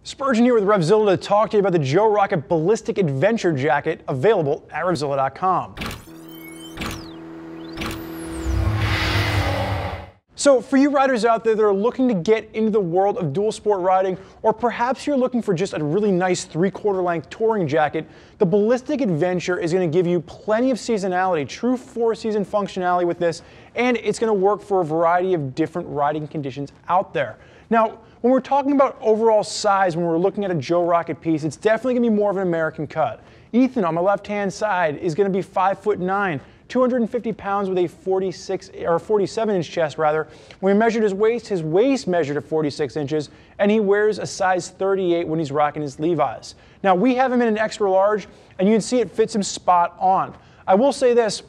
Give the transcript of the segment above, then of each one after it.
Spurgeon here with RevZilla to talk to you about the Joe Rocket Ballistic Adventure Jacket, available at RevZilla.com. So for you riders out there that are looking to get into the world of dual sport riding, or perhaps you're looking for just a really nice 3/4 length touring jacket, the Ballistic Adventure is going to give you plenty of seasonality, true 4-season functionality with this, and it's going to work for a variety of different riding conditions out there. Now, when we're talking about overall size, when we're looking at a Joe Rocket piece, it's definitely going to be more of an American cut. Ethan on my left-hand side is going to be 5'9", 250 pounds with a 47-inch chest rather. When we measured his waist measured at 46 inches, and he wears a size 38 when he's rocking his Levi's. Now we have him in an extra large, and you can see it fits him spot on. I will say this,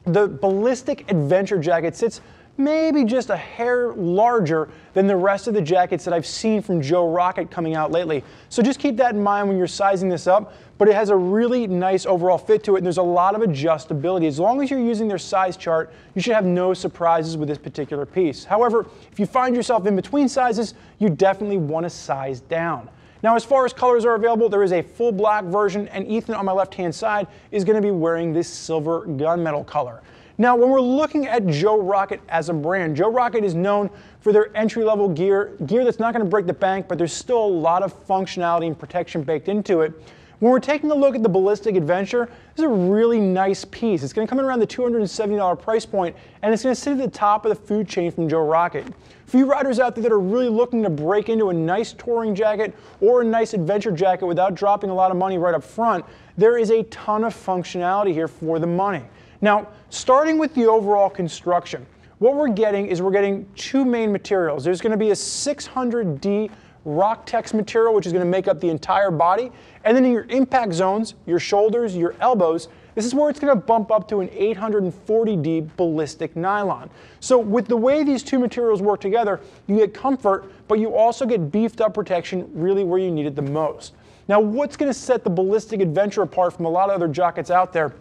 the Ballistic Adventure Jacket sits maybe just a hair larger than the rest of the jackets that I've seen from Joe Rocket coming out lately. So just keep that in mind when you're sizing this up, but it has a really nice overall fit to it, and there's a lot of adjustability. As long as you're using their size chart, you should have no surprises with this particular piece. However, if you find yourself in between sizes, you definitely want to size down. Now, as far as colors are available, there is a full black version, and Ethan on my left-hand side is going to be wearing this silver gunmetal color. Now, when we're looking at Joe Rocket as a brand, Joe Rocket is known for their entry-level gear that's not going to break the bank, but there's still a lot of functionality and protection baked into it. When we're taking a look at the Ballistic Adventure, this is a really nice piece. It's going to come in around the $270 price point, and it's going to sit at the top of the food chain from Joe Rocket. For you riders out there that are really looking to break into a nice touring jacket or a nice adventure jacket without dropping a lot of money right up front, there is a ton of functionality here for the money. Now, starting with the overall construction, what we're getting two main materials. There's going to be a 600D Rock-Tex material, which is going to make up the entire body, and then in your impact zones, your shoulders, your elbows, this is where it's going to bump up to an 840D ballistic nylon. So with the way these two materials work together, you get comfort, but you also get beefed up protection really where you need it the most. Now, what's going to set the Ballistic Adventure apart from a lot of other jackets out there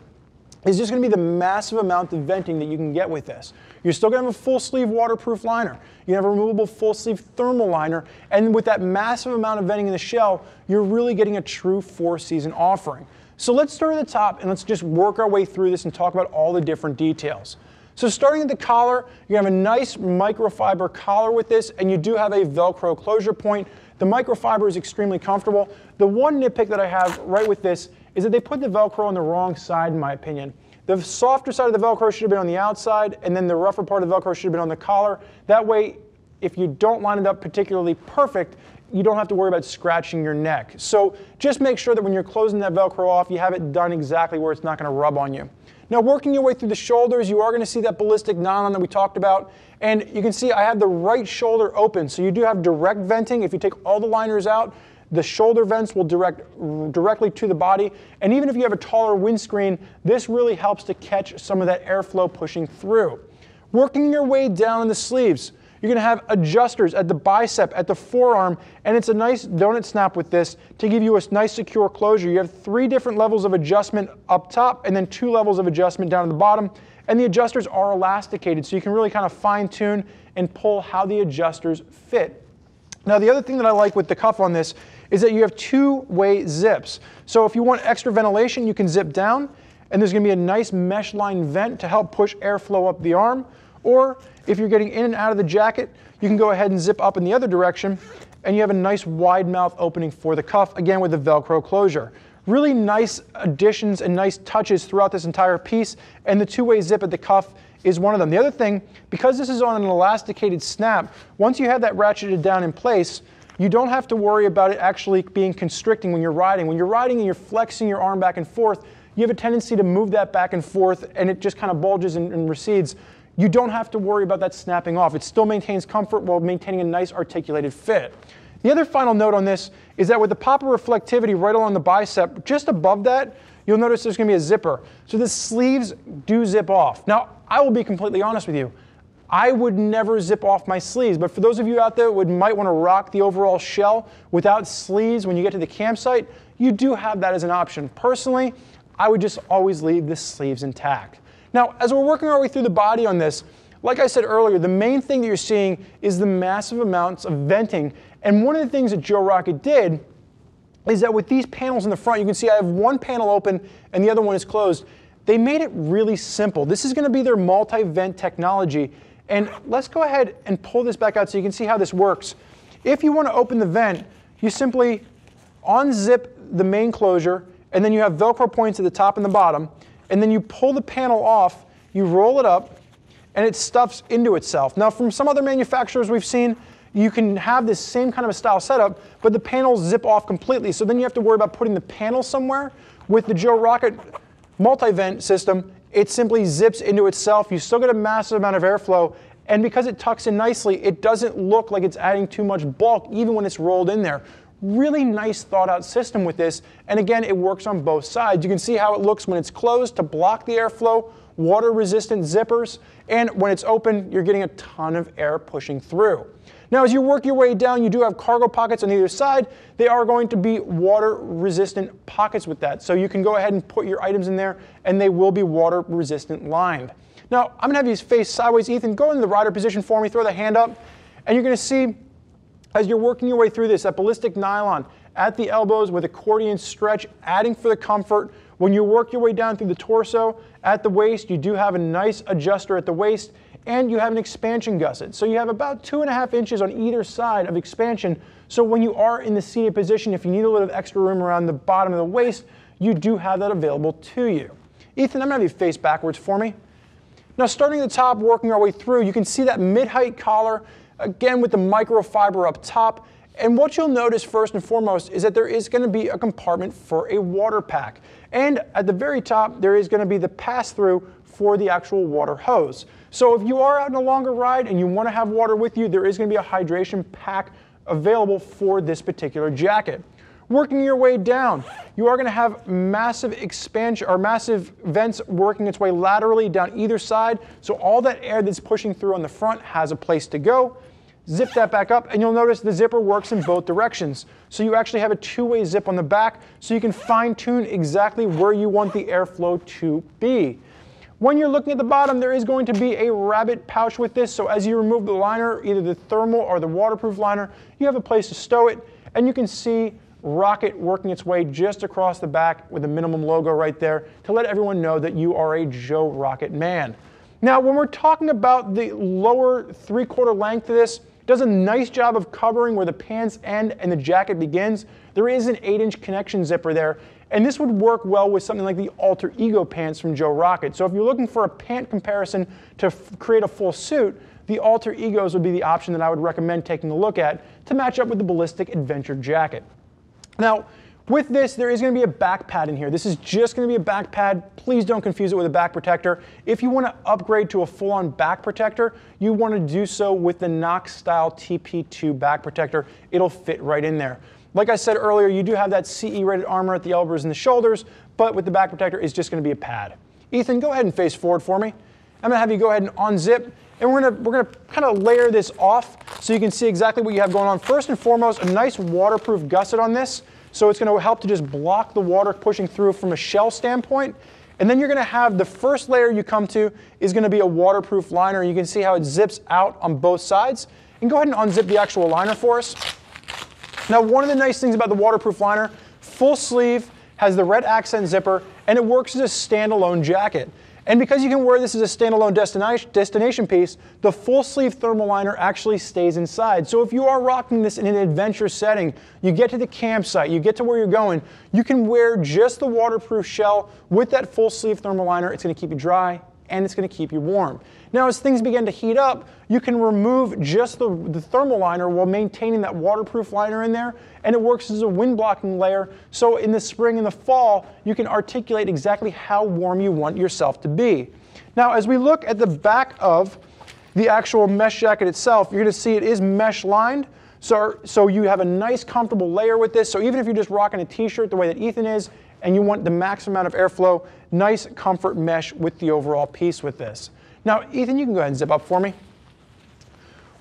is just going to be the massive amount of venting that you can get with this. You're still going to have a full sleeve waterproof liner. You have a removable full sleeve thermal liner, and with that massive amount of venting in the shell, you're really getting a true 4-season offering. So let's start at the top and let's just work our way through this and talk about all the different details. So starting at the collar, you have a nice microfiber collar with this, and you do have a Velcro closure point. The microfiber is extremely comfortable. The one nitpick that I have right with this is that they put the Velcro on the wrong side, in my opinion. The softer side of the Velcro should have been on the outside, and then the rougher part of the Velcro should have been on the collar. That way, if you don't line it up particularly perfect, you don't have to worry about scratching your neck. So just make sure that when you're closing that Velcro off, you have it done exactly where it's not going to rub on you. Now, working your way through the shoulders, you are going to see that ballistic nylon that we talked about, and you can see I have the right shoulder open, so you do have direct venting. If you take all the liners out, the shoulder vents will directly to the body, and even if you have a taller windscreen, this really helps to catch some of that airflow pushing through. Working your way down in the sleeves, you're going to have adjusters at the bicep, at the forearm, and it's a nice donut snap with this to give you a nice secure closure. You have 3 different levels of adjustment up top and then 2 levels of adjustment down at the bottom, and the adjusters are elasticated, so you can really kind of fine tune and pull how the adjusters fit. Now, the other thing that I like with the cuff on this is that you have 2-way zips. So if you want extra ventilation, you can zip down, and there's going to be a nice mesh line vent to help push airflow up the arm. Or if you're getting in and out of the jacket, you can go ahead and zip up in the other direction, and you have a nice wide mouth opening for the cuff, again with the Velcro closure. Really nice additions and nice touches throughout this entire piece, and the 2-way zip at the cuff is one of them. The other thing, because this is on an elasticated snap, once you have that ratcheted down in place, you don't have to worry about it actually being constricting when you're riding. When you're riding and you're flexing your arm back and forth, you have a tendency to move that back and forth, and it just kind of bulges and recedes. You don't have to worry about that snapping off. It still maintains comfort while maintaining a nice articulated fit. The other final note on this is that with the pop of reflectivity right along the bicep, just above that, you'll notice there's going to be a zipper. So the sleeves do zip off. Now, I will be completely honest with you. I would never zip off my sleeves, but for those of you out there who might want to rock the overall shell without sleeves when you get to the campsite, you do have that as an option. Personally, I would just always leave the sleeves intact. Now, as we're working our way through the body on this, like I said earlier, the main thing that you're seeing is the massive amounts of venting And one of the things that Joe Rocket did is that with these panels in the front, you can see I have one panel open and the other one is closed. They made it really simple. This is going to be their multi-vent technology. And let's go ahead and pull this back out so you can see how this works. If you want to open the vent, you simply unzip the main closure, and then you have Velcro points at the top and the bottom, and then you pull the panel off, you roll it up, and it stuffs into itself. Now, from some other manufacturers we've seen, you can have this same kind of a style setup, but the panels zip off completely, so then you have to worry about putting the panel somewhere. With the Joe Rocket multi-vent system, it simply zips into itself. You still get a massive amount of airflow, and because it tucks in nicely, it doesn't look like it's adding too much bulk even when it's rolled in there. Really nice thought out system with this, and again, it works on both sides. You can see how it looks when it's closed to block the airflow, water resistant zippers, and when it's open, you're getting a ton of air pushing through. Now, as you work your way down, you do have cargo pockets on either side. They are going to be water resistant pockets with that, so you can go ahead and put your items in there, and they will be water resistant lined. Now, I'm gonna have you face sideways. Ethan, go into the rider position for me, throw the hand up, and you're gonna see as you're working your way through this, that ballistic nylon at the elbows with accordion stretch, adding for the comfort. When you work your way down through the torso, at the waist, you do have a nice adjuster at the waist, and you have an expansion gusset. So you have about 2.5 inches on either side of expansion. So when you are in the seated position, if you need a little extra room around the bottom of the waist, you do have that available to you. Ethan, I'm gonna have you face backwards for me. Now, starting at the top, working our way through, you can see that mid-height collar, again with the microfiber up top. And what you'll notice first and foremost is that there is going to be a compartment for a water pack. And at the very top, there is going to be the pass-through for the actual water hose. So if you are out on a longer ride and you want to have water with you, there is going to be a hydration pack available for this particular jacket. Working your way down, you are going to have massive expansion or massive vents working its way laterally down either side. So all that air that's pushing through on the front has a place to go. Zip that back up, and you'll notice the zipper works in both directions. So you actually have a two-way zip on the back, so you can fine-tune exactly where you want the airflow to be. When you're looking at the bottom, there is going to be a rabbit pouch with this, so as you remove the liner, either the thermal or the waterproof liner, you have a place to stow it, and you can see Rocket working its way just across the back with the minimum logo right there to let everyone know that you are a Joe Rocket man. Now, when we're talking about the lower 3/4 length of this, it does a nice job of covering where the pants end and the jacket begins. There is an 8-inch connection zipper there, and this would work well with something like the Alter Ego pants from Joe Rocket. So if you're looking for a pant comparison to create a full suit, the Alter Egos would be the option that I would recommend taking a look at to match up with the Ballistic Adventure Jacket. Now, with this, there is going to be a back pad in here. This is just going to be a back pad. Please don't confuse it with a back protector. If you want to upgrade to a full-on back protector, you want to do so with the Knox style TP2 back protector. It'll fit right in there. Like I said earlier, you do have that CE rated armor at the elbows and the shoulders, but with the back protector, it's just going to be a pad. Ethan, go ahead and face forward for me. I'm going to have you go ahead and unzip, and we're going to kind of layer this off so you can see exactly what you have going on. First and foremost, a nice waterproof gusset on this. So it's going to help to just block the water pushing through from a shell standpoint. And then you're going to have the first layer you come to is going to be a waterproof liner. You can see how it zips out on both sides. And go ahead and unzip the actual liner for us. Now, one of the nice things about the waterproof liner, full sleeve, has the red accent zipper, and it works as a standalone jacket. And because you can wear this as a standalone destination piece, the full sleeve thermal liner actually stays inside. So if you are rocking this in an adventure setting, you get to the campsite, you get to where you're going, you can wear just the waterproof shell with that full sleeve thermal liner. It's going to keep you dry and it's going to keep you warm. Now, as things begin to heat up, you can remove just the thermal liner while maintaining that waterproof liner in there, and it works as a wind blocking layer. So in the spring and the fall, you can articulate exactly how warm you want yourself to be. Now, as we look at the back of the actual mesh jacket itself, you're going to see it is mesh lined. So you have a nice comfortable layer with this. So even if you're just rocking a t-shirt the way that Ethan is, and you want the max amount of airflow, nice comfort mesh with the overall piece with this. Now, Ethan, you can go ahead and zip up for me.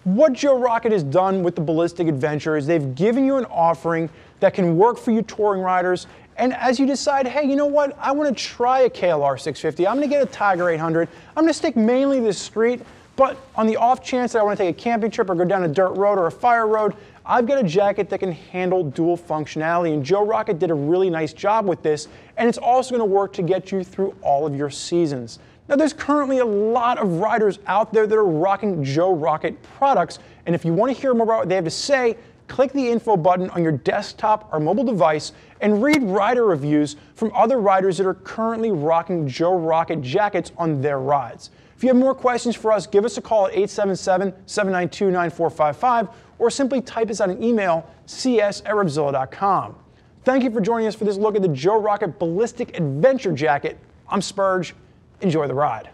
What Joe Rocket has done with the Ballistic Adventure is they've given you an offering that can work for you touring riders. And as you decide, hey, you know what? I want to try a KLR 650. I'm going to get a Tiger 800. I'm going to stick mainly to the street. But on the off chance that I want to take a camping trip or go down a dirt road or a fire road, I've got a jacket that can handle dual functionality, and Joe Rocket did a really nice job with this, and it's also going to work to get you through all of your seasons. Now, there's currently a lot of riders out there that are rocking Joe Rocket products, and if you want to hear more about what they have to say, click the info button on your desktop or mobile device and read rider reviews from other riders that are currently rocking Joe Rocket jackets on their rides. If you have more questions for us, give us a call at 877-792-9455 or simply type us out an email, cs@revzilla.com. Thank you for joining us for this look at the Joe Rocket Ballistic Adventure Jacket. I'm Spurge. Enjoy the ride.